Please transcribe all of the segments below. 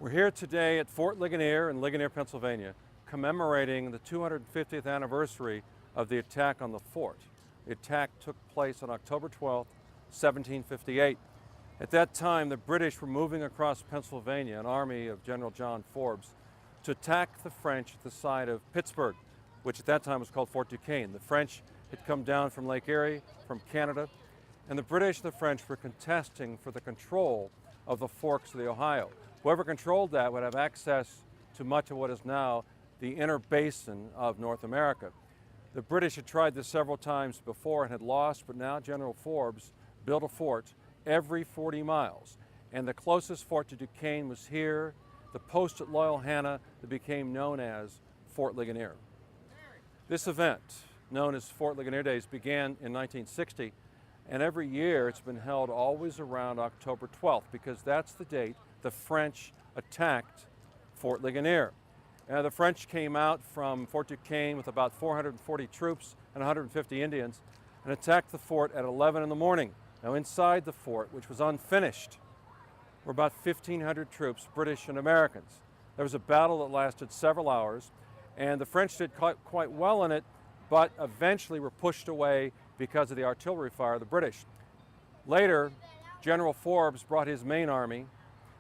We're here today at Fort Ligonier in Ligonier, Pennsylvania, commemorating the 250th anniversary of the attack on the fort. The attack took place on October 12, 1758. At that time, the British were moving across Pennsylvania, an army of General John Forbes, to attack the French at the site of Pittsburgh, which at that time was called Fort Duquesne. The French had come down from Lake Erie, from Canada, and the British and the French were contesting for the control of the forks of the Ohio. Whoever controlled that would have access to much of what is now the inner basin of North America. The British had tried this several times before and had lost, but now General Forbes built a fort every 40 miles. And the closest fort to Duquesne was here, the post at Loyalhanna that became known as Fort Ligonier. This event, known as Fort Ligonier Days, began in 1960, and every year it's been held always around October 12th because that's the date the French attacked Fort Ligonier. The French came out from Fort Duquesne with about 440 troops and 150 Indians and attacked the fort at 11 in the morning. Now inside the fort, which was unfinished, were about 1,500 troops, British and Americans. There was a battle that lasted several hours, and the French did quite well in it, but eventually were pushed away because of the artillery fire of the British. Later, General Forbes brought his main army.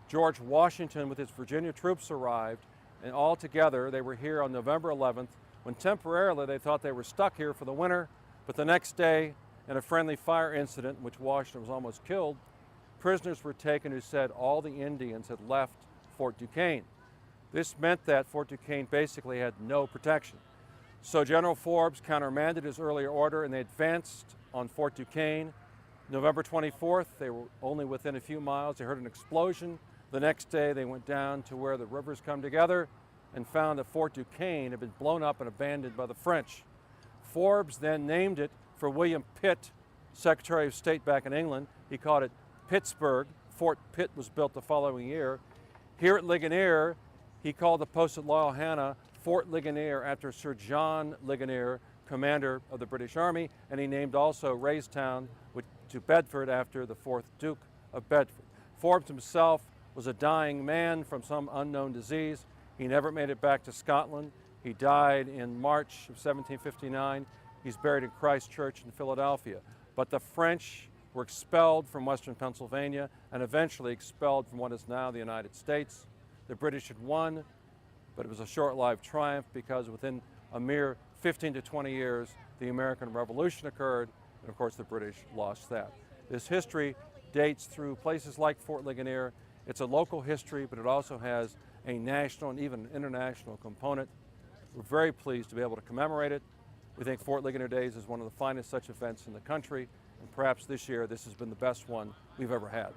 George Washington with his Virginia troops arrived, and all together they were here on November 11th, when temporarily they thought they were stuck here for the winter, but the next day, in a friendly fire incident in which Washington was almost killed, prisoners were taken who said all the Indians had left Fort Duquesne. This meant that Fort Duquesne basically had no protection. So General Forbes countermanded his earlier order and they advanced on Fort Duquesne. November 24th, they were only within a few miles. They heard an explosion. The next day, they went down to where the rivers come together and found that Fort Duquesne had been blown up and abandoned by the French. Forbes then named it for William Pitt, Secretary of State back in England. He called it Pittsburgh. Fort Pitt was built the following year. Here at Ligonier, he called the post at Loyalhanna Fort Ligonier after Sir John Ligonier, commander of the British Army, and he named also Raystown to Bedford after the 4th Duke of Bedford. Forbes himself was a dying man from some unknown disease. He never made it back to Scotland. He died in March of 1759. He's buried in Christ Church in Philadelphia. But the French were expelled from western Pennsylvania and eventually expelled from what is now the United States. The British had won, but it was a short-lived triumph because within a mere 15 to 20 years, the American Revolution occurred, and of course the British lost that. This history dates through places like Fort Ligonier. It's a local history, but it also has a national and even international component. We're very pleased to be able to commemorate it. We think Fort Ligonier Days is one of the finest such events in the country, and perhaps this year this has been the best one we've ever had.